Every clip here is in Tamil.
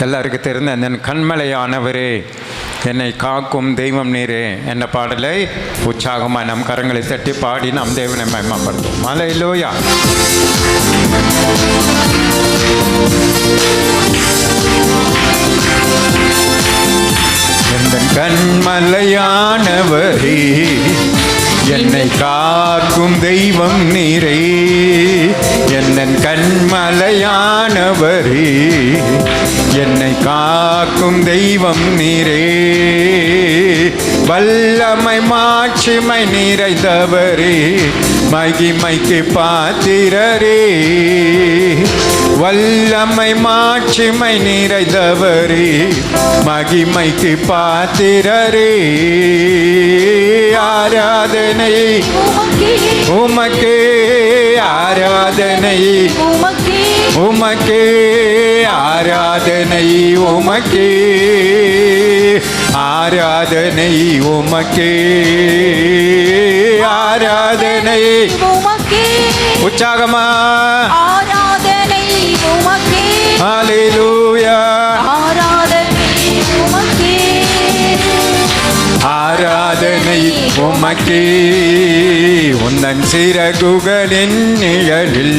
எல்லாருக்கும் தெரிந்த அந்த கண்மலையானவரே என்னை காக்கும் தெய்வம் நீரே என்ற பாடலை உற்சாகமாக நம் கரங்களை தட்டி பாடி நம் தேவனை மகிமைப்படுத்தும். அல்லேலூயா. எந்த கண்மலையானவரே என்னை காக்கும் தெய்வம் நீரே, என் கண்மலையானவரே என்னை காக்கும் தெய்வம் நீரே, வல்லமை மாட்சிமை நிறைந்தவரே மகிமைக்கு பாத்திரரே, வல்லமை மாட்சிமை நிறைந்தவரே மகிமைக்கு பாத்திரரே, ஆராதனை உமக்கே, ஆராதனை உமக்கே, ஆராதனை உமக்கே, ஆராதனை உமக்கே, ஆராதனை உமக்கே, உற்சாகமா ஆராதனை உமக்கே, ஹல்லேலூயா, ஆராதனை உமக்கே, ஆராதனை உமக்கே, உந்தன் சிறகுகளின் நிழலில்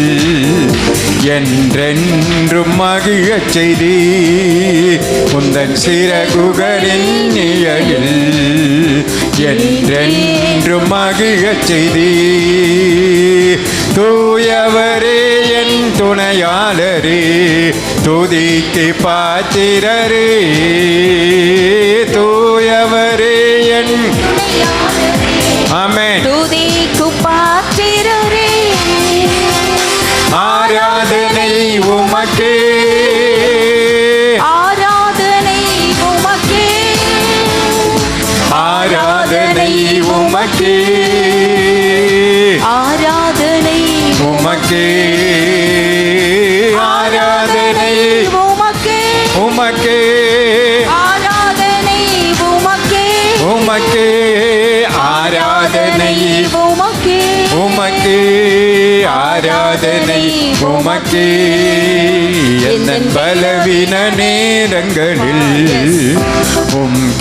என்றென்றும் மகிழச் செய்தி, உந்தன் சிறகுகளின் நிழலில் என்றென்றும் மகிழச் செய்தி, தூயவரே என் துணையாளரே துதிக்கு பாத்திரரே, தூயவரே என் ஆமென் துதிக்கு பாத்திரரே, ஆராதனை உமக்கே, ஆராதனை உமக்கே, ஆராதனை உமக்கே, ஆராதனை உமக்கே, ஆராதனை உமக்கே, உமக்கே, ஆராதனை உமக்கே, உமக்கே, ஆராதனை உமக்கே, உமக்கே, ஆராதனை உமக்கே, என் பலவீன நேரங்களில்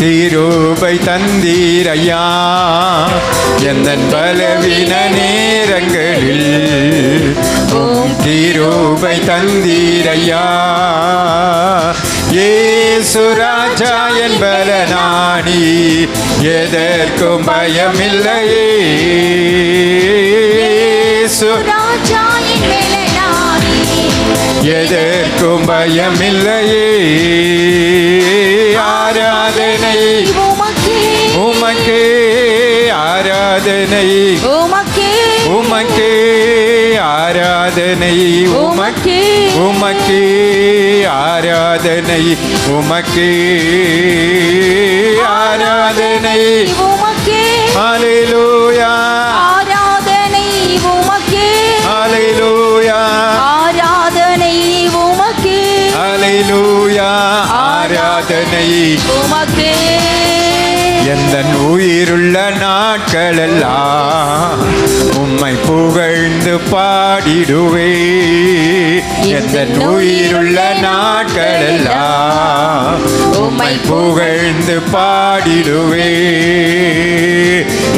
கிருபை தந்தீரையா, என் பலவீன நேரங்களில் கிருபை தந்தீரையா, இயேசு ராஜா என் பலனானி எதற்கும் பயமில்லையே, இயேசு ராஜாயின் மேலானி எதற்கும் பயமில்லையே, ஆராதனை உமக்கே, உமக்கே, ஆராதனை உமக்கே, உமக்கே, ஆராதனை உமக்கே, உமக்கே, ஆராதனை உமக்கே, ஆராதனை உமக்கே, ஹல்லேலூயா, ஆராதனை உமக்கே, ஹல்லேலூயா, ஆராதனை உமக்கே, ஹல்லேலூயா, ஆராதனை உமக்கே, எந்தன் உயிருள்ள நாட்களெல்லாம் உம்மை புகழ்ந்து பாடிடுவே, எந்தன் உயிருள்ள நாட்களெல்லாம் உம்மை புகழ்ந்து பாடிடுவே,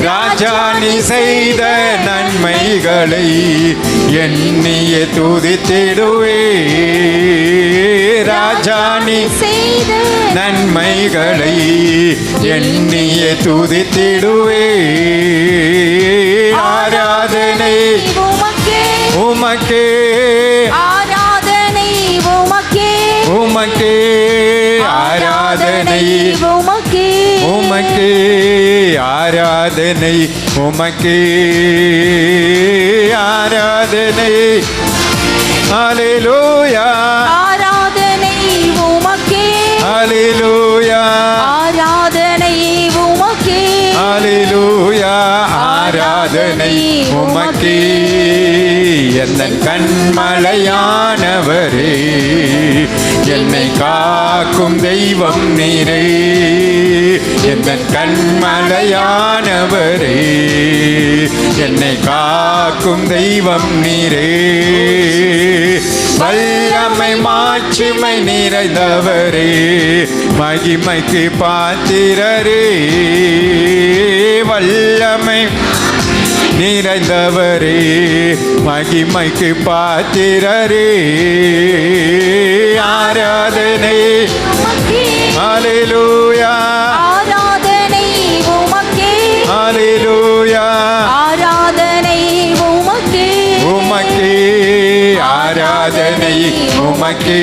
ராஜா நீ செய்த நன்மைகளை எண்ணிய துதித்திடுவே, ராஜா நீ செய்த நன்மைகளை எண்ணிய துதித்திடுவே, ஆராதனை உமக்கே, உமக்கே, ஆராதனை உமக்கே, உமக்கே, ஆராதனை உமக்கே, உமக்கே, ஆராதனை உமக்கே, ஆராதனை ஹல்லேலூயா, ஆராதனை உமக்கே, ஹல்லேலூயா, ஆராதனை உமக்கே, ஹல்லேலூயா, ஆராதனை உமக்கே, என் கண்மலையானவரே என்னை காக்கும் தெய்வம் நீரே, என் கண்மலையானவரே என்னை காக்கும் தெய்வம் நீரே, வல்லமை மாட்சி மாட்சிமை நிறைந்தவரே, மகிமைக்கு பாத்திரரே, வல்லமை நிறைந்தவரே, மகிமைக்கு பாத்திரரே, ஆராதனை ஹல்லேலூயா, ஆராதனை உமக்கே, ஹல்லேலூயா, ஆராதனை உமக்கே, உமக்கே ஆராதனை, உமக்கே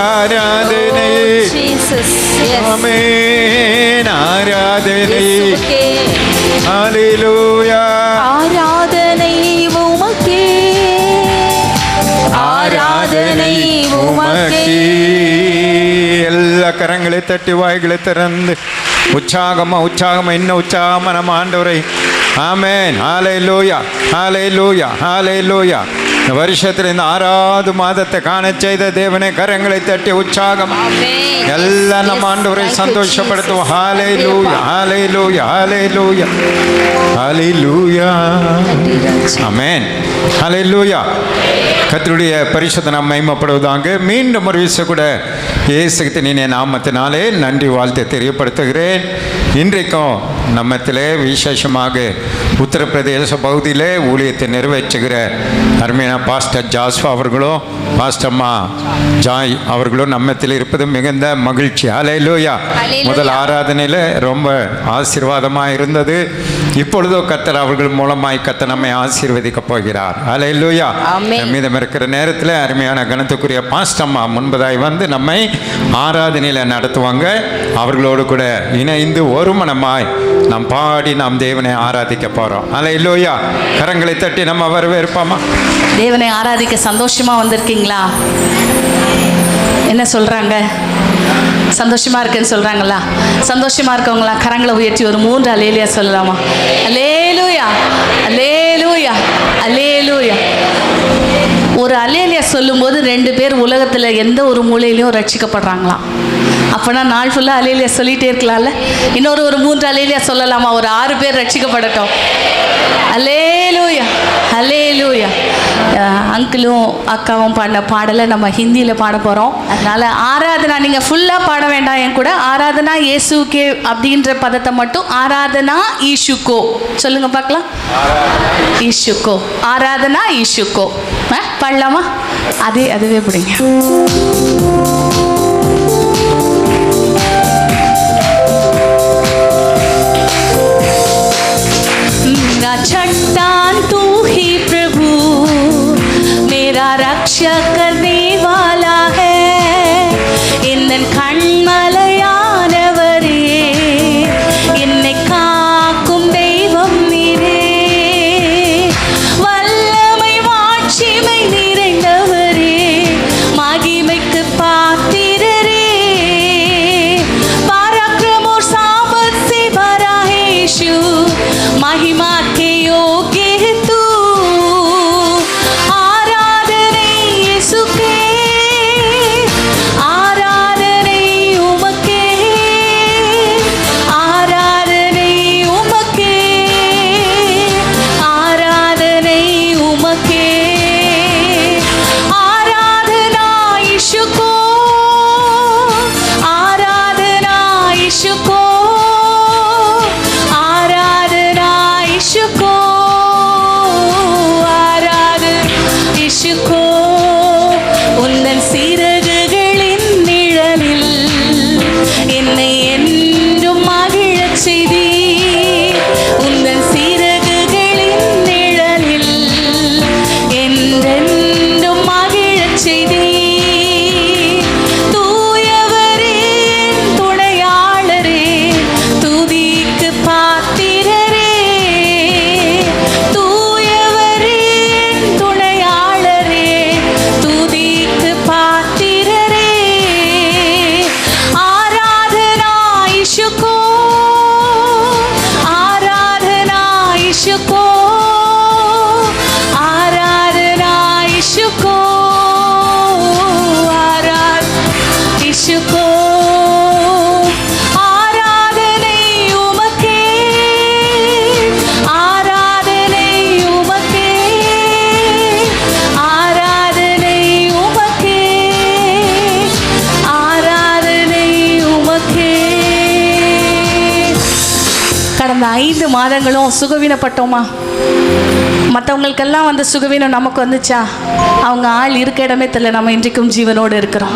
ஆராதனை, ஜீசஸ். எஸ். ஆமென், ஆராதனை, இயேசுவுக்கே ஹல்லேலூயா, ஆராதனை உமக்கே, ஆராதனை உமக்கே. எல்லா கரங்களை தட்டி வாய்களை திறந்து உற்சாகமா இன்னும் உற்சாகமா நம்ம ஆண்டவரை ஆமென், ஹல்லேலூயா, ஹல்லேலூயா, ஹல்லேலூயா. இந்த வருஷத்தில் இந்த 6வது மாதத்தை காண செய்த தேவனை கரங்களை தட்டி உற்சாகம் ஆமென். எல்லாம் நம்ம ஆண்டவரை சந்தோஷப்படுத்துவோம். ஹல்லேலூயா, ஹல்லேலூயா, ஹல்லேலூயா, ஹல்லேலூயா, ஆமென், ஹல்லேலூயா. கர்த்தருடைய பரிசுத்த நாம் மகிமைப்படுவதாக. மீண்டும் ஒரு விஷயம் கூட இயேசுவின் நாமத்தினாலே நன்றி வாழ்த்தை தெரியப்படுத்துகிறேன். இன்றைக்கும் நம்மத்திலே விசேஷமாக உத்தரப்பிரதேச பகுதியிலே ஊழியத்தை நிறைவேற்றுகிற அருமையான பாஸ்டர் ஜாஸ்வா அவர்களும் பாஸ்டம்மா ஜாய் அவர்களும் நம்மத்தில் இருப்பது மிகுந்த மகிழ்ச்சி. ஹல்லேலூயா. முதல் ஆராதனையில் ரொம்ப ஆசீர்வாதமாக இருந்தது. இப்பொழுதோ கர்த்தர் அவர்கள் மூலமாய் கர்த்தர் நம்மை ஆசீர்வதிக்க போகிறார். ஹல்லேலூயா. மீதம் இருக்கிற நேரத்தில் அருமையான கணத்துக்குரிய பாஸ்டம்மா முன்பதாய் வந்து நம்மை ஆராதனையில் நடத்துவாங்க. அவர்களோடு கூட இணைந்து ஒரு மனமாய் நாம் பாடி நாம் தேவனை ஆராதிக்க போகிறோம். ஹல்லேலூயா. கரங்களை தட்டி நம்ம வரவேற்போமா? தேவனை ஆராதிக்க சந்தோஷமா வந்திருக்கீங்களா? என்ன சொல்றாங்க? சந்தோஷமா இருக்குன்னு சொல்றாங்களா? சந்தோஷமா இருக்கவங்களா கரங்களை உயர்த்தி ஒரு 3 அல்லேலூயா சொல்லலாமா? அல்லேலூயா, அல்லேலூயா, அல்லேலூயா. ஒரு அல்லேலூயா சொல்லும்போது 2 பேர் உலகத்தில் எந்த ஒரு மூலையிலையும் ரட்சிக்கப்படுறாங்களாம். அப்போனா நாள் ஃபுல்லாக அல்லேலூயா சொல்லிகிட்டே இருக்கலாம்ல. இன்னொரு 3 அல்லேலூயா சொல்லலாமா? ஒரு 6 பேர் ரட்சிக்கப்படட்டும். அல்லேலூயா, அல்லேலூயா. அங்கிளும் அக்காவும் பாடின பாடலை நம்ம ஹிந்தியில் பாட போகிறோம். அதனால் ஆராதனா நீங்கள் ஃபுல்லாக பாட வேண்டாம். என் கூட ஆராதனா இயேசுக்கே அப்படின்ற பதத்தை மட்டும் ஆராதனா ஈஷுக்கோ சொல்லுங்க பார்க்கலாம். ஈஷுக்கோ, ஆராதனா ஈஷுக்கோ பாடலாமா? அதுவே பிடிங்க. मेरा चट्टान तू ही प्रभु, मेरा रक्षा करने वाला है. इन्नन कण्मलयानवरे, इन्ने काक्कुम தெய்வம் நீரே. வல்லமை மாட்சிமை நிறைந்தவரே, மகிமைக்கு பாத்திரரே. पराक्रम और सामर्थ से भरा है यीशु, महिमा के योग्य है तू. आराधने यीशुके, आराधने उमके, आराधने उमके, आराधने उमके. आराधना यीशु को, आराधना यीशु को, आराधना यीशु को. 5 மாதங்களும் சுகவீனப்பட்டோமா? மற்றவங்களுக்கெல்லாம் வந்து சுகவீனம் நமக்கு வந்துச்சா? அவங்க ஆள் இருக்க இடமே தெரியல. நம்ம இன்றைக்கும் ஜீவனோடு இருக்கிறோம்.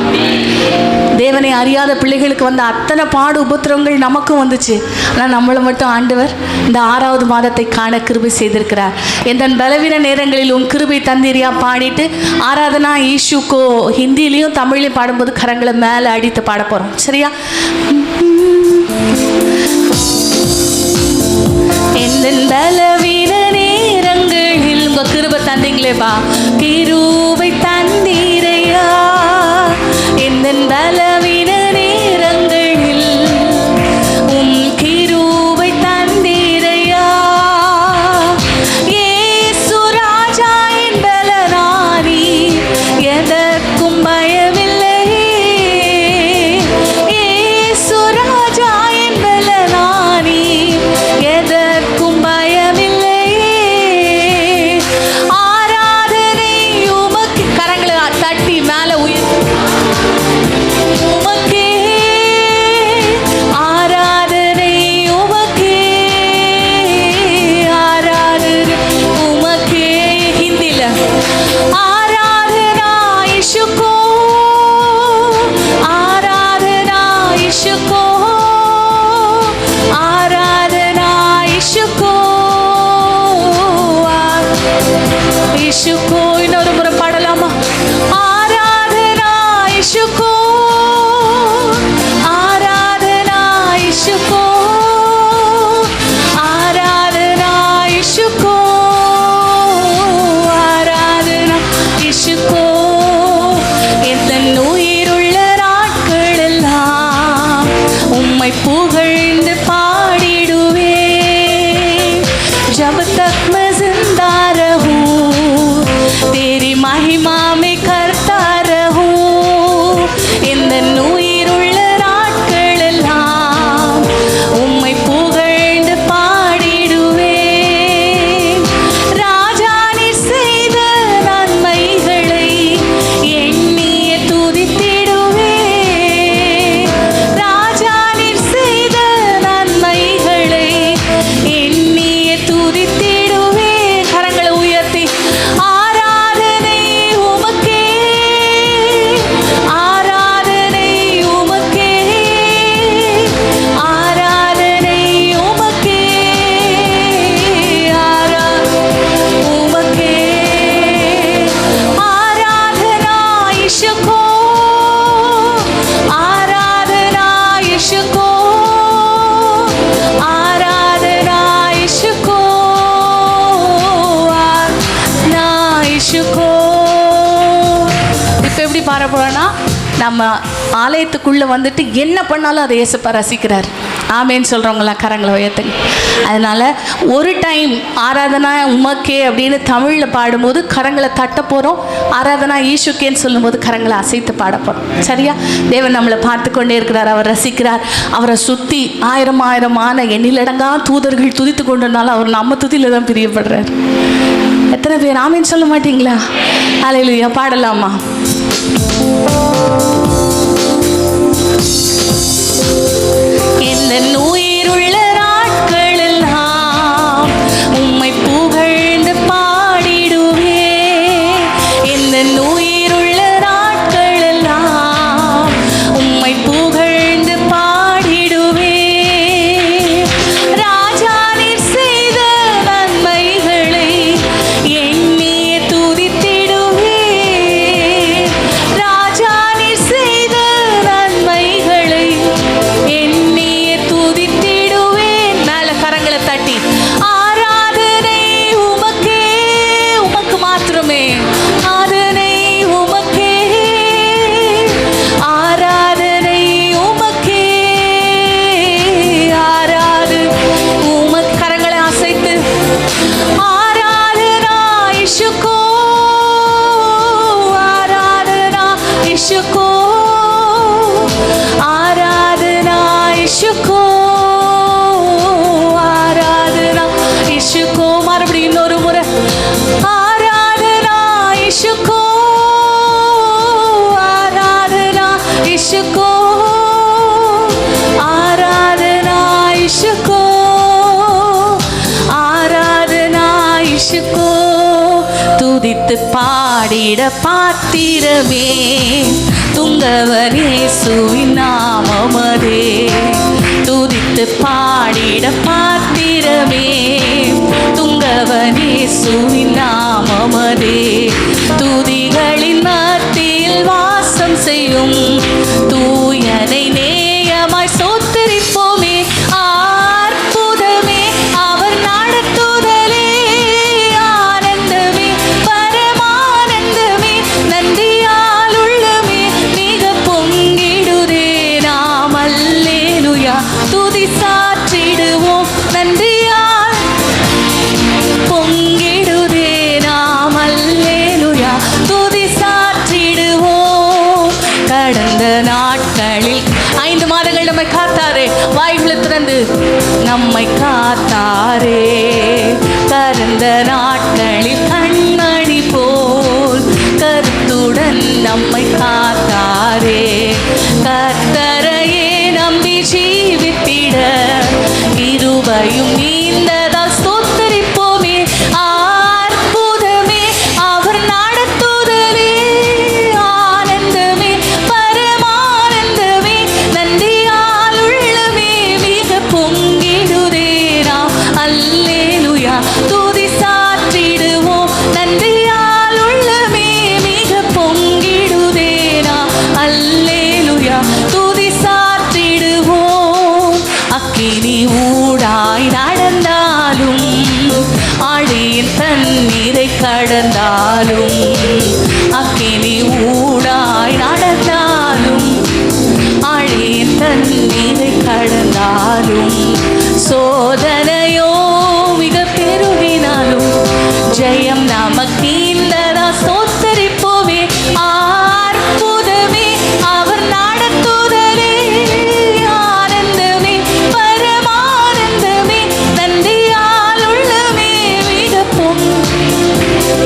தேவனை அறியாத பிள்ளைகளுக்கு வந்த அத்தனை பாடு உபத்திரவங்கள் நமக்கும் வந்துச்சு. ஆனால் நம்மளை மட்டும் ஆண்டவர் இந்த 6வது மாதத்தை காண கிருபை செய்திருக்கிறார். எந்த பலவீன நேரங்களில் உன் கிருபை தந்தீரியா பாடிட்டு ஆராதனா ஈஷுக்கோ ஹிந்திலையும் தமிழ்லையும் பாடும்போது கரங்களை மேலே அடித்து பாட போகிறோம். சரியா? எந்த பலவீன நேரங்களில் உங்க கிருபை தந்தீங்களேப்பா, கிருபை தந்தீரையா. எந்த பலவீன நேரங்களில் உம் கிருபை தந்தீரையா. இயேசு ராஜா என் பலனானி, எதற்கும் பயமில்லை. இயேசு ராஜா என் பலனானி, எதற்கும் பயமில்லை. ஆராதனை உமக்கு. கரங்களை தட்டி மேலே உயர்த்தி உமக்கே ஆராதனை, உமக்கே ஆராதனை, உமக்கே. ஹிந்தில ஆராதனா இயேசுக்கோ, ஆராதனா இயேசுக்கோ, ஆராதனா இயேசுக்கோ, இயேசுக்கோ. இன்னொரு முறை பாடலாமா? ஆராதனா இயேசுக்கோ, ஆராதனா இயேசுக்கோ, ஆராதனா இயேசுக்கோ, ஆராதனா இயேசுக்கோ. எந்த உயிருள்ள நாட்களெல்லாம் உம்மை புகழ்ந்து பாடிடுவே. जब तक मैं जिंदा रहूं तेरी महिमा में करता रहूं. இந்த உயிருள்ள நாட்களெல்லாம் உம்மை புகழ்ந்து பாடிடுவேன். ராஜா நீர் செய்த நன்மைகளை எண்ணிய துதித்திடுவேன். ராஜா நீர் செய்த நன்மைகளை எண்ணிய துதித்திடுவேன். கரங்களை உயர்த்தி ஆராதனை உமக்கே, ஆராதனை உமக்கே, ஆராதனை உமக்கே, ஆராதனை உமக்கே. ஆராதனா இயேசுக்கோ, ஆராதனா இயேசுக்கோ, ஆராதனா இயேசுக்கோ, ஆராதனா இயேசுக்கோ. இப்போ எப்படி பாட போறோம்னா, நம்ம ஆலயத்துக்குள்ளே வந்துட்டு என்ன பண்ணாலும் அதை இயேசுப்பா ரசிக்கிறார். ஆமேன்னு சொல்கிறவங்களாம் கரங்களை உயர்த்துங்க. அதனால் ஒரு டைம் ஆராதனா உமக்கே அப்படின்னு தமிழில் பாடும்போது கரங்களை தட்ட போகிறோம். ஆராதனா ஈசுக்கேன்னு சொல்லும்போது கரங்களை அசைத்து பாட போகிறோம். சரியா? தேவன் நம்மளை பார்த்து கொண்டே இருக்கிறார். அவர் ரசிக்கிறார். அவரை சுற்றி ஆயிரமான எண்ணிலடங்கா தூதர்கள் துதித்து கொண்டிருந்தாலும் அவர் நம்ம துதியில் தான் பிரியப்படுறார். எத்தனை பேர் ஆமேன்னு சொல்ல மாட்டீங்களா? அல்லேலூயா. பாடலாமா? எந்த உயிருள்ள நாட்களெல்லாம் உம்மை புகழ்ந்து பாடிடுவே. எந்த உயிருள்ள நாட்களெல்லாம் உம்மை புகழ்ந்து பாடிடுவே. ராஜா நீர் செய்த நன்மைகளை எண்ணிய துதித்திடுவே. ராஜா நீர் செய்த நன்மைகளை எண்ணிய துதித்திடுவேன். மேல கரங்களை தட்டி ஆராதனை உமக்கே, உமக்கு மாத்திரமே. ஆராதனை உமக்கே, ஆராதனை உமக்கே, ஆராதனை உமக்கு. கரங்களை அசைத்து ஆராதனா இயேசுக்கோ, ஆராதனா இயேசுக்கோ, ஆராதனா இயேசுக்கோ, ஆராதனா இயேசுக்கோ. மறுபடியும் இன்னொரு முறை ஆராதனா இயேசுக்கோ, ஆராதனா இயேசுக்கோ, ஆராதனா இயேசுக்கோ, பாடிட பாத்திரமே துங்கவனேசுவின் நாமமதே. துதித்து பாடிட பாத்திரமே துங்கவனேசுவின் நாமமதே. துதிகளின் மத்தியில் வாசம் செய்யும் தூயனை நேயமாய் சோத்தரிப்போமே. அற்புதமே அவர் நடத்துதலே, ஆனந்தமே பரமானந்தமே, நன்றியால் உள்ளமே மிக பொங்கிடுதே. நாம் அல்லேலூயா துதி சாற்றிடுவோம், நன்றியால் பொங்கிடுதே. நாம் அல்லேலூயா துதி சாற்றிடுவோம். கடந்த நாட்களில் 5 மாதங்கள் நம்மை காத்தாரே, வாய்களை திறந்து நம்மை காத்தாரே. கடந்த நாட்களில் கண்மணி போல் கருத்துடன் நம்மை காத்தாரே. கர்த்தரையே நம்பி ஜீவித்திட கிருபையும் நீந்ததால் ஸ்தோத்தரிப்போமே. அற்புதமே அவர் நடத்துதலே, ஆனந்தமே பரமானந்தமே, நன்றியால் உள்ளமே மிக பொங்கிடுதே. நாம் அல்லேலூயா துதி சாற்றிடுவோம், நன்றியால் உள்ளமே மிக பொங்கிடுதே. நாம் அல்லேலூயா துதி சாற்றிடுவோம். அக்கினி ஊடாய் நடந்தாலும் ஆழியின் தண்ணீரை கடந்தாலும், அக்கினி ஊடாய் நடந்தாலும் ஆழியின் தண்ணீரை கடந்தாலும், சோதனையோ மிக பெருகினாலும் ஜெயம் நமக்கு இந்ததா ஸ்தோத்தரிப்போமே. அற்புதமே அவர் நடத்துதலே, ஆனந்தமே பரமானந்தமே, நன்றியால் உள்ளமே மிக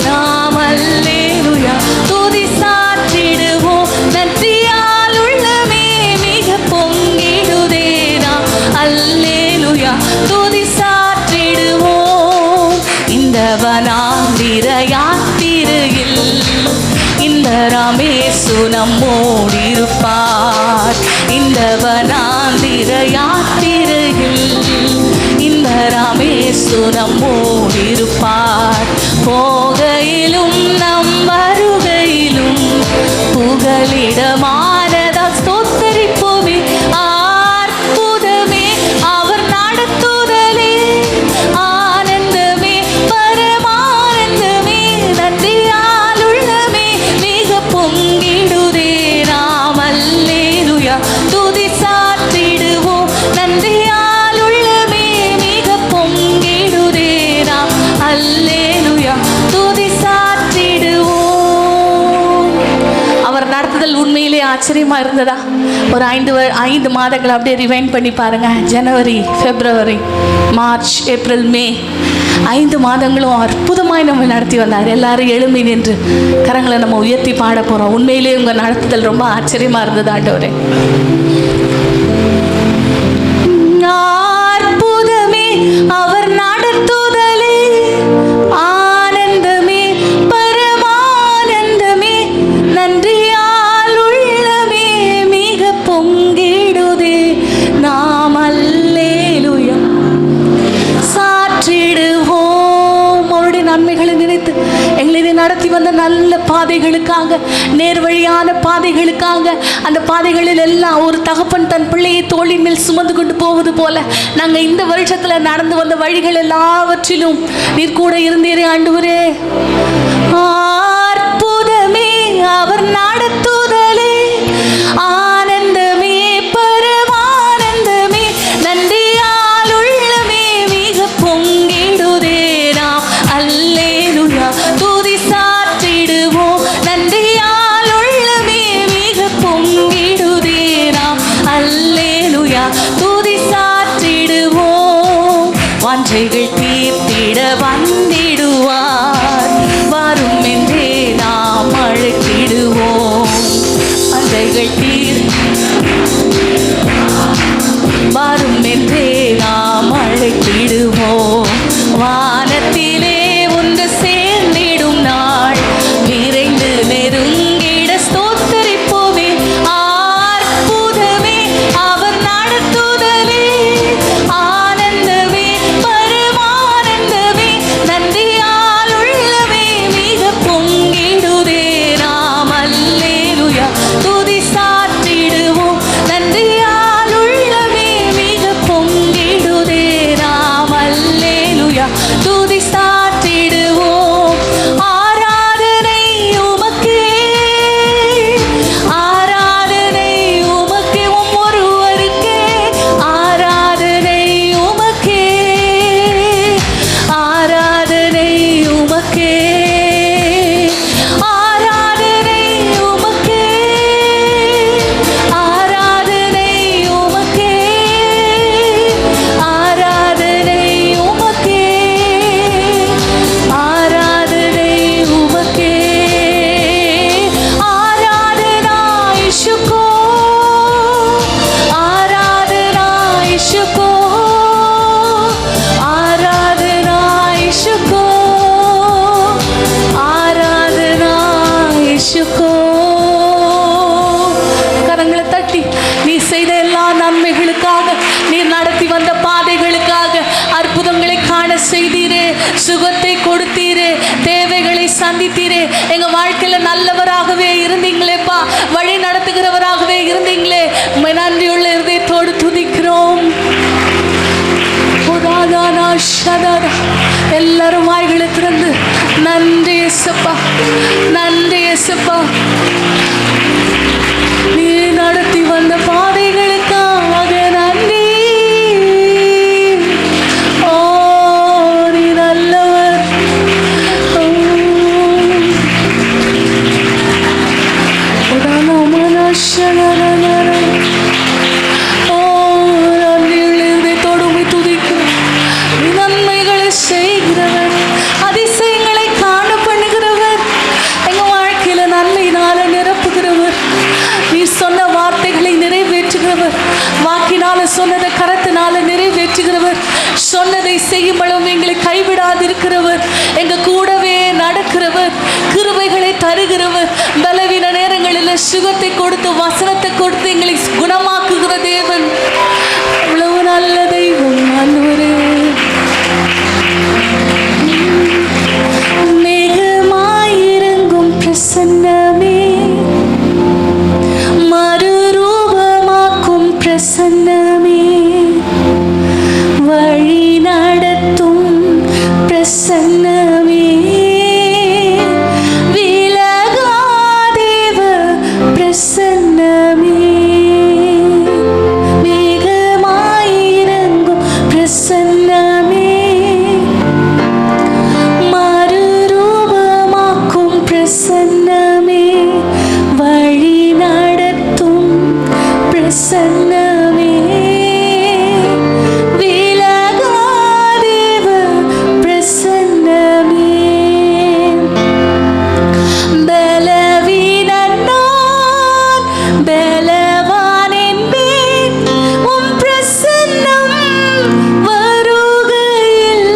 நாம் அல்லேலூயா துதி சாற்றிடுவோம், நன்றியால் உள்ளமே மிக பொங்கிடுதே. நாம் அல்லேலூயா துதி சாற்றிடுவோம். இந்த வனாந்திர யாத்திரையில் இந்த ரமேசு நம்மோடிருப்பார். இந்த வனாந்திர யாத்திரையில் இந்த ரமேசு நம்மோடிருப்பார். போகையிலும் நம் வருகையிலும் புகலிடமானதால் ஸ்தோத்தரிப்போமே. அற்புதமே அவர் நடத்துதலே, ஆனந்தமே பரமானந்தமே, நன்றியால் உள்ளமே மிக பொங்கிடுதே. நாம் அல்லேலூயா துதி சாற்றிடுவோம், நன்றியால் உள்ளமே மிக பொங்கிடுதே. நாம் அல்லேலூயா துதி சாற்றிடுவோம். அவர் நடத்துதல் உண்மையிலே ஆச்சரியமா இருந்ததா? ஒரு 5 மாதங்கள் அப்படியே ரிவைண்ட் பண்ணி பாருங்க. ஜனவரி, பிப்ரவரி, மார்ச், ஏப்ரல், மே 5 மாதங்களும் அற்புதமாய் நம்ம நடத்தி வந்தார். எல்லாரும் எழும்பி நின்று கரங்களை நம்ம உயர்த்தி பாட போறோம். உண்மையிலே உங்க நடத்துதல் ரொம்ப ஆச்சரியமா இருந்தது ஆண்டவரே. அற்புதமே அவர் நடத்துதலே, ஆனந்தமே பரமானந்தமே, நன்றியால் உள்ளமே மிக பொங்கிடுதே. நாம் அல்லேலூயா சாற்றிடுவோம். அவருடைய நன்மைகளை நினைத்து எங்களை நடத்தி வந்த நல்ல பாதைகளுக்காக, நேர்வழியான பாதைகளுக்காக, அந்த பாதைகளில் எல்லாம் ஒரு தகப்பன் தன் பிள்ளையை தோளின் மேல் சுமந்து கொண்டு போவது போல நாங்கள் இந்த வருஷத்தில் நடந்து வந்த வழிகள் எல்லாவற்றிலும் நீர் கூட இருந்தீரே ஆண்டவரே. அற்புதமே அவர் நடத்துதலே, ஆனந்தமே பரமானந்தமே, நன்றியால் உள்ளமே மிக பொங்கிடுதே. நாம் அல்லேலூயா துதி சாற்றிடுவோம், நன்றியால் உள்ளமே மிக பொங்கிடுதே. நாம் அல்லேலூயா துதி சாற்றிடுவோம். வாஞ்சைகள் தீர்த்திட வந்திடுவார், வரும் என்றே நாம் அழைத்திடுவோம். வாஞ்சைகள் வரும் என்றே நாம் அழைத்திடுவோம். வானத்திலே ஒன்று சேர்ந்திடும் நாள் விரைந்து சுகத்தை கொடுத்தீரே, தேவைகளை சந்தித்தீரே. எங்க வாழ்க்கையில நல்லவராகவே இருந்தீங்களேப்பா, வழி நடத்துகிறவராகவே இருந்தீங்களே. உம்மை நன்றியுள்ள இருதயத்தோடு துதிக்கிறோம். எல்லாரும் வாய்களை திறந்து நன்றி இயேசுப்பா, நன்றி இயேசுப்பா. நீ நடத்தி வந்த பாதைகளுக்காக நன்றி. ஓ நீ நல்லவர். செய்கிறவர், அதிசயங்களை காண பண்ணுகிறவர், எங்க வாழ்க்கையில நன்மையினால நிரப்புகிறவர். நீ சொன்ன வார்த்தைகளை நிறைவேற்றுகிறவர், வாக்கினால சொன்னதை கரத்தினால நிறைவேற்றுகிறவர், சொன்னதை செய்யும் அளவு எங்களை கைவிடாதிருக்கிறவர், எங்க கூடவே நடக்கிறவர், கிருபைகளை தருகிறவர், பலவீன நேரங்களில் சுகத்தை கொடுத்து வசனத்தை கொடுத்து எங்களை குணமாக்குகிற தேவன். இவ்வளவு நல்ல தெய்வம் ஆண்டவரே. மேகமாயிரங்கும் பிரசன்னமே, மறுரூபமாக்கும் பிரசன்னமே, வழி நடத்தும் பிரசன்னமே, விலகாதேவ பிரசன்னமே. மேகமாயிரங்கும் பிரசன்னமே, பிரசன்னமே, வழி நடத்தும் பிரசன்னமே, விலகாதேவ பிரசன்னமே. பலவீனன் நான், பலவான் என்பேன் உம் பிரசன்னம் வருகையில்.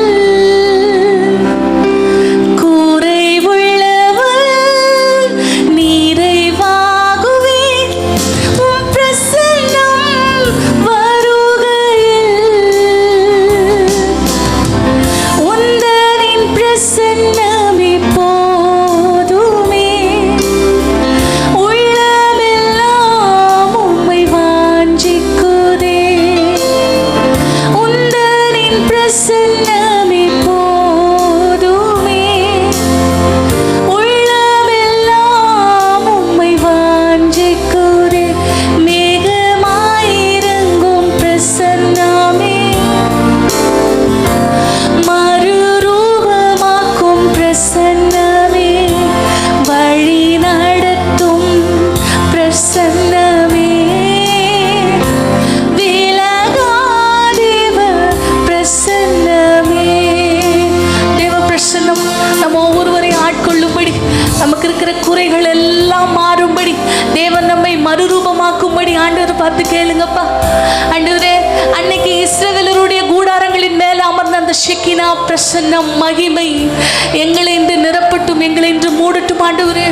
நமக்கு இருக்கிற குறைகள் எல்லாம் மாறும்படி, தேவன் நம்மை மறுரூபமாக்கும்படி ஆண்டவர் பார்த்து கேளுங்கப்பா. ஆண்டவரே, அன்னைக்கு இஸ்ரவேலருடைய கூடாரங்களின் மேல அமர்ந்த அந்த ஷெக்கினா பிரசன்னம் மகிமை எங்களை இன்று நிரப்பட்டும், எங்களை இன்று மூடட்டும் ஆண்டவரே.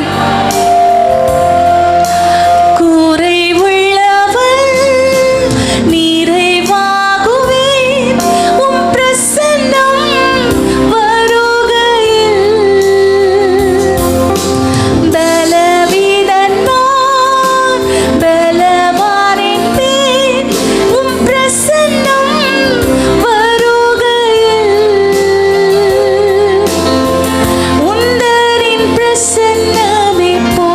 பிரசன்னமே போ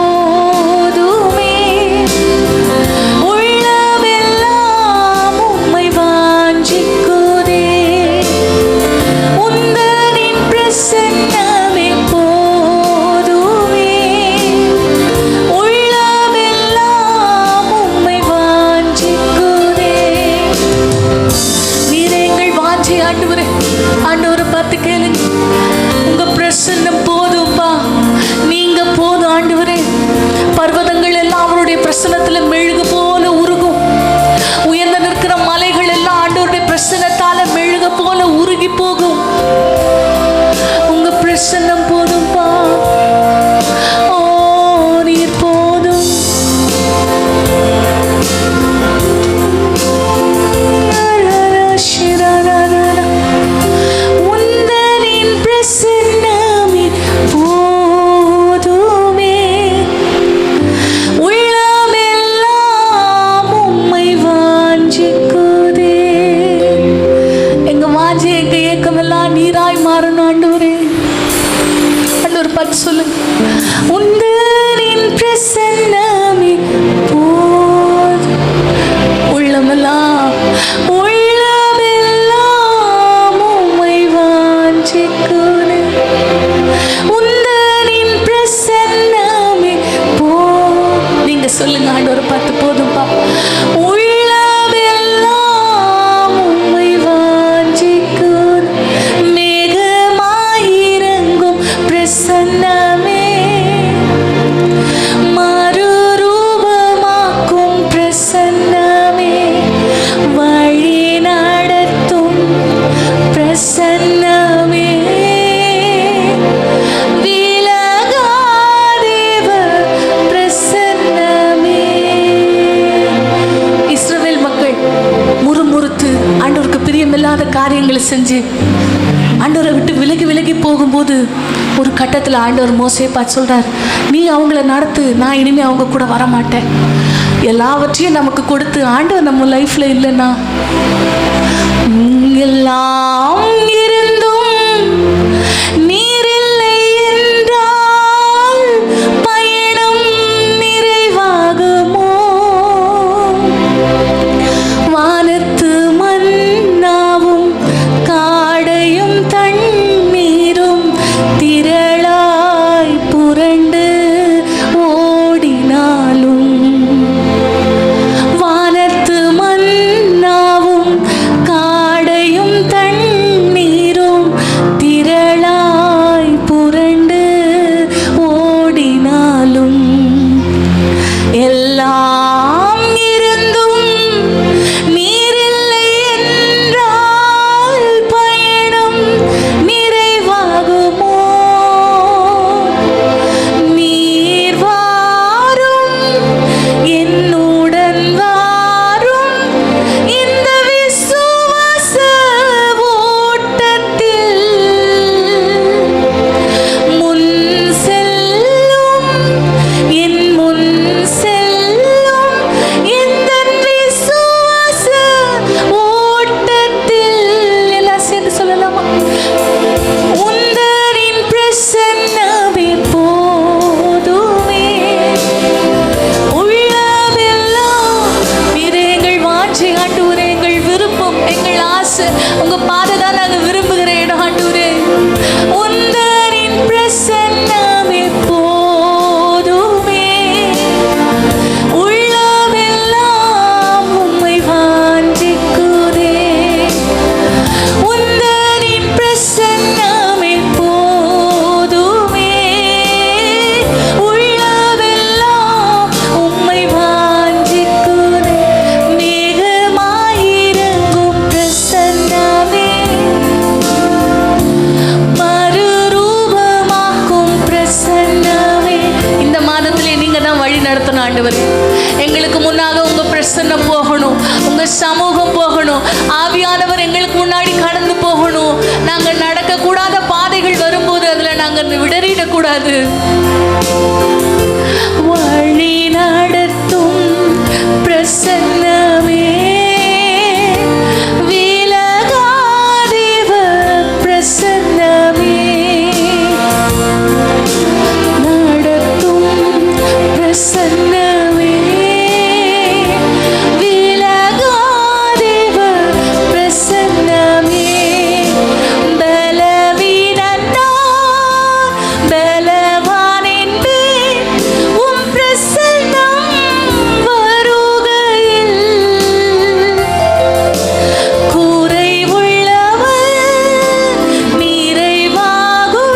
எல்லாம் நீராய் மாறணும் ஆண்டவரே. ஆண்டவர் பார்த்து சொல்லுங்க, உந்தரின் பிரசன்னமே போதும். உள்ளமெல்லாம் உம்மை வாஞ்சிக்குது. உந்தரின் பிரசன்னமே போதும். நீங்க சொல்லுங்க ஆண்டவரை பார்த்து, போதும்பா. உள்ளமெல்லாம் உம்மை வாஞ்சிக்குது. மேகமாயிரங்கும் பிரசன்னமே, மறுரூபமாக்கும் பிரசன்னமே, வழி நடத்தும் பிரசன்னமே, விலகாதேவ பிரசன்னமே. இஸ்ரவேல் மக்கள் முறுமுறுத்து ஆண்டவருக்கு பிரியமில்லாத காரியங்களை செஞ்சு ஆண்டவரை விட்டு விலகி விலகி போகும்போது ஒரு கட்டத்தில் ஆண்டவர் மோசேயை பார்த்து சொல்றார், நீ அவங்கள நடத்து, நான் இனிமே அவங்க கூட வரமாட்டேன். எல்லாவற்றையும் நமக்கு கொடுத்து ஆண்டவர் நம்ம லைஃப்ல இல்லைன்னா, எல்லாம் இருந்தும் நீர் இல்லை என்றால் பயணம் நிறைவாகுமோ? வானத்து மன்னாவும் காடையும் தண்ணீரும் திரளாய் புரண்டு ஓடினாலும், வானத்து மன்னாவும் காடையும் தண்ணீரும் திரளாய் புரண்டு ஓடினாலும், எல்லாம் இருந்தும் நீரில்லை என்றால் பயணம் நிறைவாகுமோ? நீர் வாரும், என்னுடன் வாரும், இந்த விசுவாச ஓட்டத்தில் முன் செல்லும், என் முன் செல்லும், இந்த விசுவாச ஓட்டத்தில். எல்லாம் சேர்ந்து சொல்லலாமா? உந்தரின் பிரசன்னமே போதுமே. உள்ளமெல்லாம் நீரே எங்கள் வாஞ்சை ஆண்டவரே, எங்கள் விருப்பம், எங்கள் ஆசை உங்க பாதை தான் நாங்கள் விரும்புகிற இடம் ஆண்டவரே. உந்தரின் பிரசன்னமே போதுமே. உள்ளமெல்லாம் உம்மை வாஞ்சிக்குதே. உந்தரின் பிரசன்னமே போதுமே. உள்ளமெல்லாம் உம்மை வாஞ்சிக்குதே. மேகமாயிரங்கும் பிரசன்னமே, மறுரூபமாக்கும் பிரசன்னமே. இந்த மாதத்திலே நீங்க தான் வழி நடத்தணும் ஆண்டவரே. எங்களுக்கு முன்னாக உங்க பிரசன்னம் போகணும், உங்க சமூகம் போகணும். ஆவியானவர் எங்களுக்கு முன்னாடி கடந்து போகணும். நாங்க நடக்க கூடாத பாதைகள் வரும்போது அதுல நாங்க விடறிடக்கூடாது. வழி நடத்தும் பிரசன்னமே, விலகாதேவ பிரசன்னமே, நடத்தும் பிரசன்னமே, விலகாதேவ பிரசன்னமே. பலவீனன் நான், பலவான் என்பேன், உம் பிரசன்னம் வருகையில். குறைவுள்ளவன் நிறைவாகுவேன்,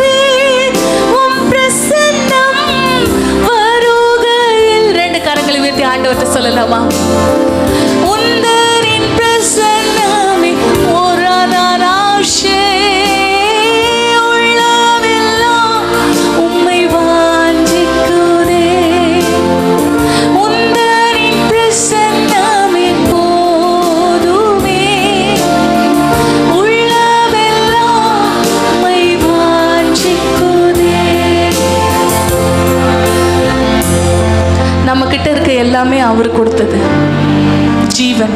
உம் பிரசன்னம் வருகையில். ரெண்டு கரங்களை உயர்த்தி ஆண்டவர்கிட்ட சொல்லலாமா? உந்தரின் பிரசன்னமே ஓரானாஷே. உள்ளமெல்லாம் உம்மை வாஞ்சிக்குதே. உந்தரின் பிரசன்னமே போதுமே. உள்ளமெல்லாம் உம்மை வாஞ்சிக்குதே. நம்ம கிட்ட இருக்க எல்லாமே அவர் கொடுத்தது. ஜீவன்,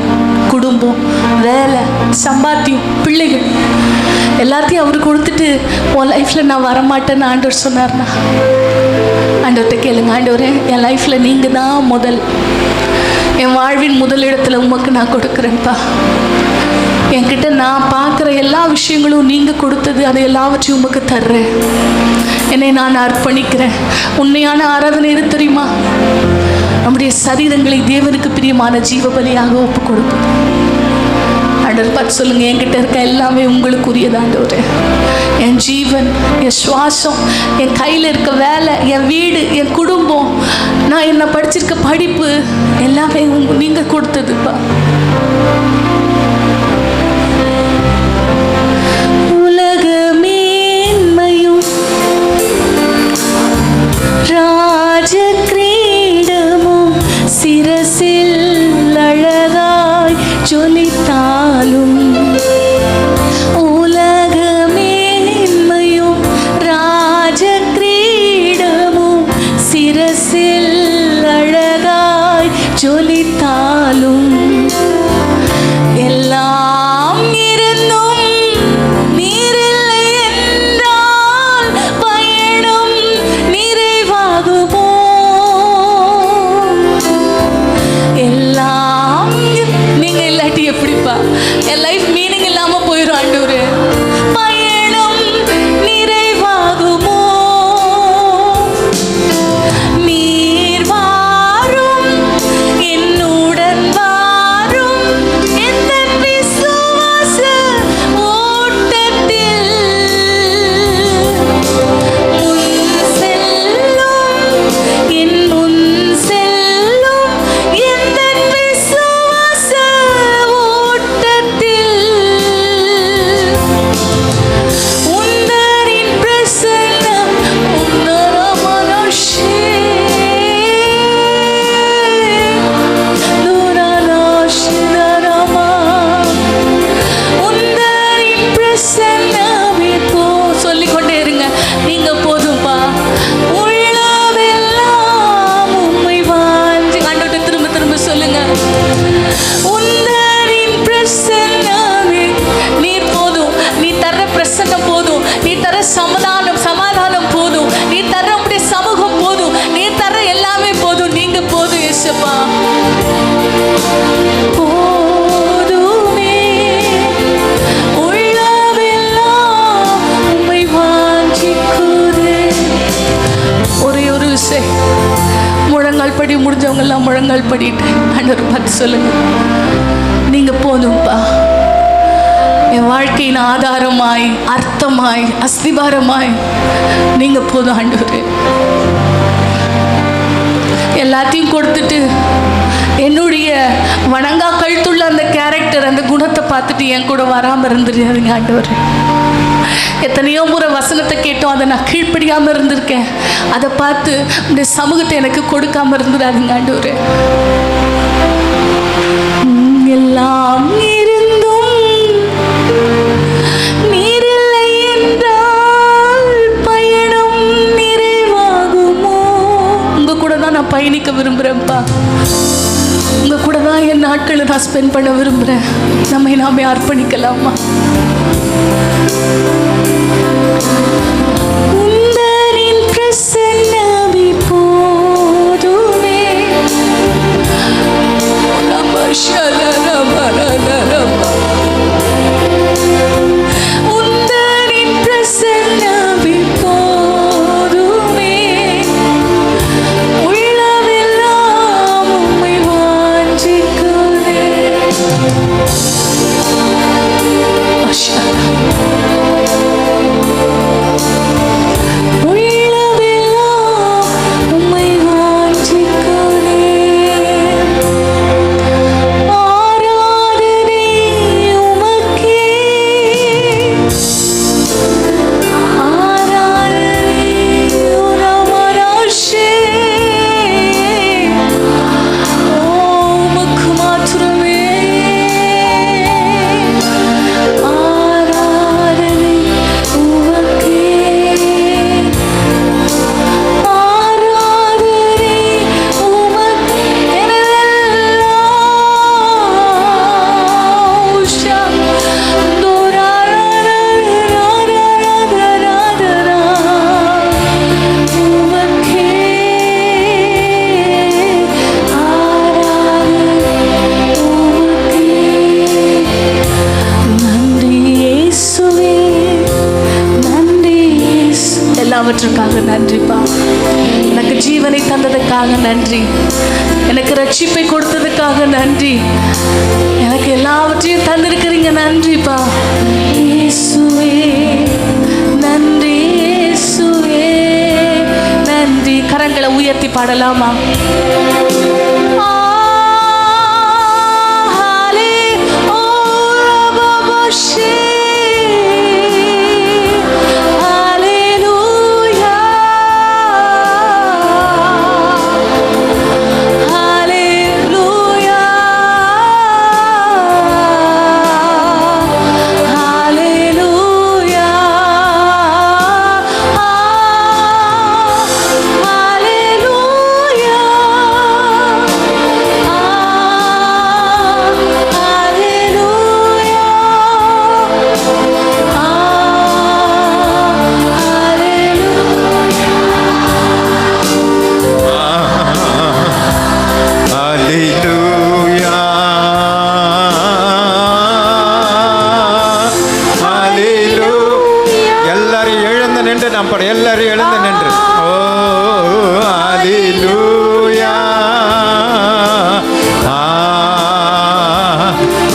குடும்பம், வேலை, சம்பாத்தியம், பிள்ளைகள் எல்லாத்தையும் அவர் கொடுத்துட்டு உன் லைஃப்பில் நான் வரமாட்டேன்னு ஆண்டவர் சொன்னார்னா, ஆண்டவர்கிட்ட கேளுங்க, ஆண்டவரே என் லைஃப்பில் நீங்கள் தான் முதல், என் வாழ்வின் முதலிடத்தில் உமக்கு நான் கொடுக்குறேன்ப்பா. என்கிட்ட நான் பார்க்குற எல்லா விஷயங்களும் நீங்கள் கொடுத்தது, அதை எல்லாவற்றையும் உமக்கு தர்றேன். என்னை நான் அர்ப்பணிக்கிறேன். உண்மையான ஆராதனை எது தெரியுமா? நம்முடைய சரீரங்களை தேவனுக்கு பிரியமான ஜீவ பலியாக ஒப்பு கொடுப்பது. ஆண்டவர் பார்த்து சொல்லுங்க, என்கிட்ட இருக்க எல்லாமே உங்களுக்குரியது ஆண்டவரே. என் ஜீவன், என் சுவாசம், என் கையில் இருக்க வேலை, என் வீடு, என் குடும்பம், நான் என்ன படிச்சிருக்க படிப்பு எல்லாமே நீங்கள் கொடுத்ததுப்பா. சிரசில் அழகாய் ஜொலித்தாலும் உலகமேன்மையும் ராஜ கிரீடமும் சிரசில் அழகாய் ஜொலித்தாலும் எல்லாம் இருந்தும் நீரில்லை என்றால் பயணம் நிறைவாகுமோ? எல்லாம் நீங்க இல்லாட்டி எப்படிப்பா என் லைஃப் மீனிங் இல்லாம போயிடும் ஆண்டவரே. பயணம் நிறைவாகுமோ? நீர் வாரும் என்னுடன் வாரும் எந்த விசுவாச ஓட்டத்தில் முன் செல்லும் என் முன் செல்லும் எந்த விசுவாச ஓட்டத்தில் உந்தரின் பிரசன்னம் உன்னரமனஷே துரலோஷிதரமா உந்தரின் பிரசன்னமே போ சொல்லிக்கொண்டே இருங்க. நீங்க போதும்பா. உள்ளவெல்லாம் உம்மை வாஞ்சி ஆண்டவர்கிட்ட திரும்ப திரும்ப சொல்லுங்க. உந்தரின் பிரசன்னமே நீர் போதும். நீ தர்ற பிரசன்னம் போதும். நீ தர சமாதானம் போதும். நீ தர்ற உடைய சமூகம் போதும். நீ தர்ற எல்லாமே போதும். நீங்க போதும் இயேசுப்பா. போதுமே உள்ளவெல்லாம் உம்மை வாஞ்சிக்குதே. ஒரே ஒரு விஷயம், முழங்கால் படி முடிஞ்சவங்க எல்லாம் முழங்கால் படிட்டு ஆண்டவர் பார்த்து சொல்லுங்க, நீங்க போதும்பா. என் வாழ்க்கையின் ஆதாரமாய், அர்த்தமாய், அஸ்திபாரமாய் நீங்க போதும் ஆண்டவரே. எல்லாத்தையும் கொடுத்துட்டு என்னுடைய வணங்கா கழுத்துள்ள அந்த கேரக்டர், அந்த குணத்தை பார்த்துட்டு என் கூட வராமல் இருந்துருங்க ஆண்டவரே. எத்தனையோ முறை வசனத்தை கேட்டோம், அதை நான் கீழ்ப்படியாமல் இருந்திருக்கேன். அதை பார்த்து உடைய சமூகத்தை எனக்கு கொடுக்காம இருந்துடாதுங்க ஆண்டவரே. எல்லாம் இருந்தும் நீரில்லை என்றால் பயணம் நிறைவாகுமோ? உங்க கூட தான் நான் பயணிக்க விரும்புகிறேன்ப்பா. உங்க கூட தான் என் நாட்களை நான் ஸ்பெண்ட் பண்ண விரும்புகிறேன். நம்மை நாமே அர்ப்பணிக்கலாமா? உந்தரின் பிரசன்னமே போதுமே. உந்தரின் பிரசன்னமே போதுமே. உள்ளவெல்லாம் உம்மை வாஞ்சிக்குதே. எல்லாவற்றுக்காக நன்றிப்பா. எனக்கு ஜீவனை தந்ததுக்காக நன்றி, எனக்கு ரட்சிப்பை கொடுத்ததுக்காக நன்றி, எனக்கு எல்லாவற்றையும் தந்திருக்கிறீங்க, நன்றிப்பா இயேசுவே, நன்றி இயேசுவே, நன்றி. கரங்களை உயர்த்தி பாடலாமா? எல்லாரும் எழுந்து நின்று ஓ ஹல்லேலூயா,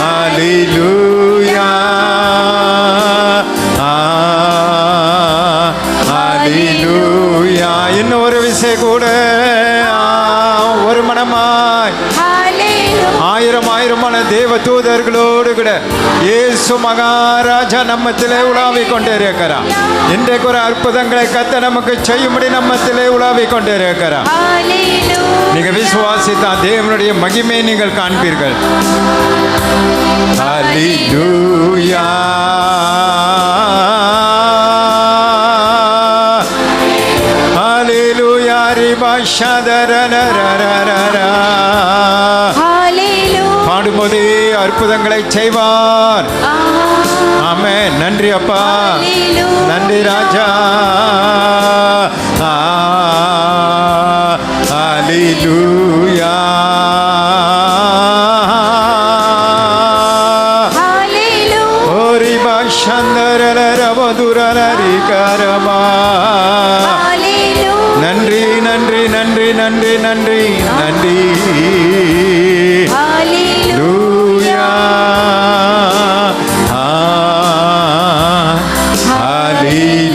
ஹல்லேலூயா, ஹல்லேலூயா. இன்னும் ஒரு விஷயம் கூட, ஒரு மனமாய் ஆயிரம் ஆயிரமான தேவ தூதர்களோடு கூட இயேசு மகாராஜா நம்மத்திலே உலாவிக் கொண்டே இருக்கிறார். இன்றைக்கு ஒரு அற்புதங்களை கத்த நமக்கு செய்யும்படி நம்மத்திலே உலாவிக் கொண்டே இருக்கிறார். நீங்க விசுவாசித்தா தேவனுடைய மகிமை நீங்கள் காண்பீர்கள். ஹல்லேலூயா, ஹல்லேலூயா, ரிபாஷதரரரரரரா. பாடும்போதே அற்புதங்களை செய்வார். ஆமென். நன்றி அப்பா, நன்றி ராஜா. ஹல்லேலூயா, ஓரி பாஷந்தரரரவதுரரிகரமா. நன்றி நன்றி நன்றி நன்றி நன்றி நன்றி. ஹல்லேலூயா,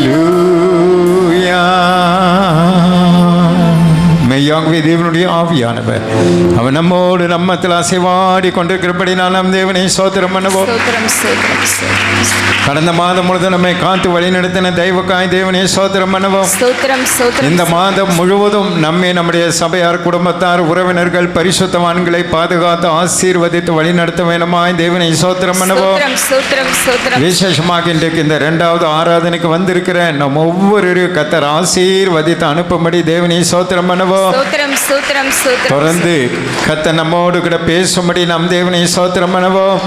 ஹல்லேலூயா. மெய்யாகவே தேவனுடைய ஆவியானவர் அவன் நம்மோடு நம்மத்தில் அசைவாடி கொண்டிருக்கிறபடி நாம் தேவனை ஸ்தோத்திரம் பண்ணுவோம். கடந்த மாதம் முழுவதும் நம்மை காத்து வழி நடத்தின தெய்வக்காய் தேவனை ஸ்தோத்திரம் பண்ணுவோம். இந்த மாதம் முழுவதும் நம்மை நம்முடைய சபையார், குடும்பத்தார், உறவினர்கள், பரிசுத்தவான்களை பாதுகாத்து ஆசீர்வதித்து வழி நடத்த வேண்டுமாய் தேவனை ஸ்தோத்திரம் பண்ணுவோம். விசேஷமாக இன்றைக்கு இந்த 2வது ஆராதனைக்கு வந்திருக்கிற நம் ஒவ்வொரு கர்த்தர் ஆசீர்வதித்து அனுப்பும்படி தேவனை ஸ்தோத்திரம் பண்ணுவோம். தொடர்ந்து கர்த்தர் நம்மோடு கூட பேசும்படி நம் தேவனை ஸ்தோத்திரம் பண்ணுவோம்.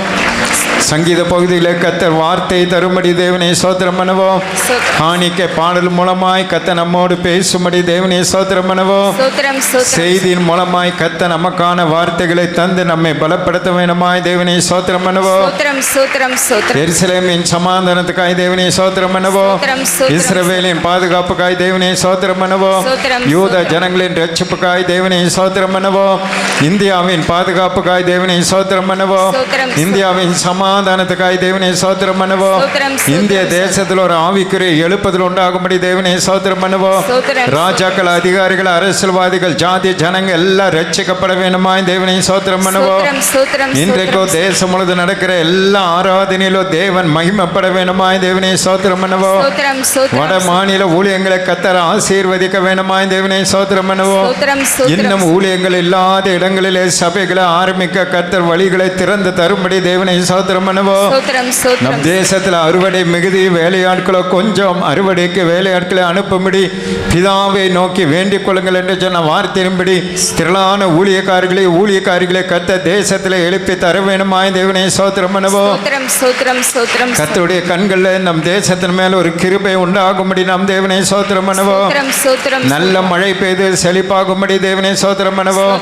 சங்கீத பகுதியில் கர்த்தர் வார்த்தை தரும்படி தேவனை ஸ்தோத்திரம் பண்ணுவோம். காணிக்கை பாடல் மூலமாய் கர்த்தர் நம்மோடு பேசும்படி தேவனை ஸ்தோத்திரம் பண்ணுவோம். செய்தியின் மூலமாய் கர்த்தர் நமக்கான வார்த்தைகளை தந்து நம்மை பலப்படுத்த வேண்டுமாய் தேவனை ஸ்தோத்திரம் பண்ணுவோம். எருசலேமின் சமாதானத்துக்காய் தேவனை ஸ்தோத்திரம் பண்ணுவோம். இஸ்ரவேலின் பாதுகாப்புக்காய் தேவனை ஸ்தோத்திரம் பண்ணுவோம். யூத ஜனங்களின் ரட்சிப்புக்காய் தேவனை ஸ்தோத்திரம் பண்ணுவோம். இந்தியாவின் பாதுகாப்புக்காய் தேவனை ஸ்தோத்திரம் பண்ணுவோம். இந்தியாவின் சமாதானத்துக்காய் தேவனை ஸ்தோத்திரம் பண்ணுவோம். இந்திய தேசத்தில் ஒரு ஆவிக்குரிய எழுப்புதல் உண்டாகும்படி தேவனை ஸ்தோத்திரம் பண்ணுவோம். ராஜாக்கள், அதிகாரிகள், அரசியல்வாதிகள், ஜாதி ஜனங்கள் எல்லாம் ரட்சிக்கப்பட வேண்டுமாய் தேவனை ஸ்தோத்திரம் பண்ணுவோம். இன்றைக்கோ தேசம் முழுது நடக்கிற எல்லா ஆராதனையிலும் தேவன் மகிமைப்பட வேண்டுமாய் தேவனை ஸ்தோத்திரம் பண்ணுவோம். வட மாநில ஊழியங்களை கர்த்தர் ஆசீர்வதிக்க வேண்டுமாய் தேவனை ஸ்தோத்திரம் பண்ணுவோம். இன்னும் ஊழியங்கள் இல்லாத இடங்களிலே சபைகளை ஆரம்பிக்க கர்த்தர் வழிகளை திறந்து தரும்படி தேவனை ஸ்தோத்திரம் பண்ணுவோம். நம் தேசத்தில் அறுவடை மிகுதி, வேலையாட்களோ கொஞ்சம், அறுவடைக்கு வேலையாட்களை அனுப்பும்படி பிதாவை நோக்கி வேண்டிக் கொள்ளுங்கள் என்று சொன்ன வார்த்தையின்படி திரளான ஊழியக்காரிகளை கர்த்தர் தேசத்தில் எழுப்பி தர வேண்டுமாய் தேவனை ஸ்தோத்திரம் பண்ணுவோம். கர்த்தருடைய கண்களில் நம் தேசத்தின் மேல் ஒரு கிருபை உண்டாகும்படி நாம் தேவனை ஸ்தோத்திரம் பண்ணுவோம். நல்ல மழை பெய்து செழிப்பாகும்படி தேவனை ஸ்தோத்திரம் பண்ணுவோம்.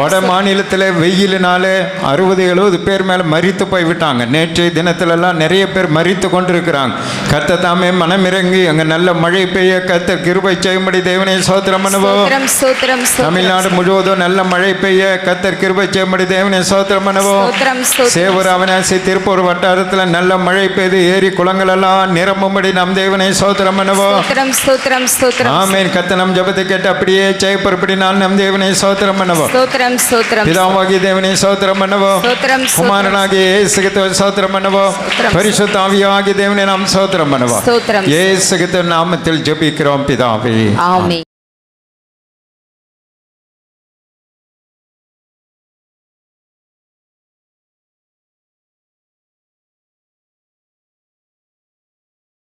வட மாநிலத்தில் வெயிலினாலே 60-70 பேர் மேல் மரித்து போய் போயிட்டாங்க. நேற்றைய தினத்திலெல்லாம் நிறைய பேர் மரித்து கொண்டிருக்கிறாங்க. கர்த்தர் தாமே மனமிறங்கி அங்கே நல்ல மழை பெய்ய கர்த்தர் கிருபை செய்யும்படி தேவனை சோத்திரம் பண்ணுவோம். ஸ்தோத்திரம் ஸ்தோத்திரம் தமிழ்நாடு முழுவதும் நல்ல மழை பெய்ய கர்த்தர் கிருபை செய்யும்படி தேவனை சோத்திரம் பண்ணுவோம். ஸ்தோத்திரம் ஸ்தோத்திரம் சேவூர் அவனாசி திருப்பூர் வட்டாரத்தில் நல்ல மழை பெய்து ஏரி குளங்கள் எல்லாம் நிரம்பும்படி நம் தேவனை சோத்திரம் பண்ணுவோம். ஸ்தோத்திரம் ஸ்தோத்திரம் ஸ்தோத்திரம் ஆமென். கர்த்தர் நம் ஜெபத்தை கேட்டு அப்படியே செய்யப்படுபடினால் நம் தேவனை சோத்திரம் பண்ணுவோம். ஸ்தோத்திரம் ஸ்தோத்திரம் பிதாவாகிய தேவனை சோத்திரம் பண்ணுவோம். ஸ்தோத்திரம் குமாரனாகிய இயேசு கிறிஸ்துவை சோத்திரம் பண்ணுவோம். பரிசுத்த ஆவியாகிய தேவனை நாம் சோத்திரம் பண்ணுவோம். ஸ்தோத்திரம் இயேசு கிறிஸ்து நாமத்தில் ஜெபிக்கிறோம் பிதாவே. ஆமென்.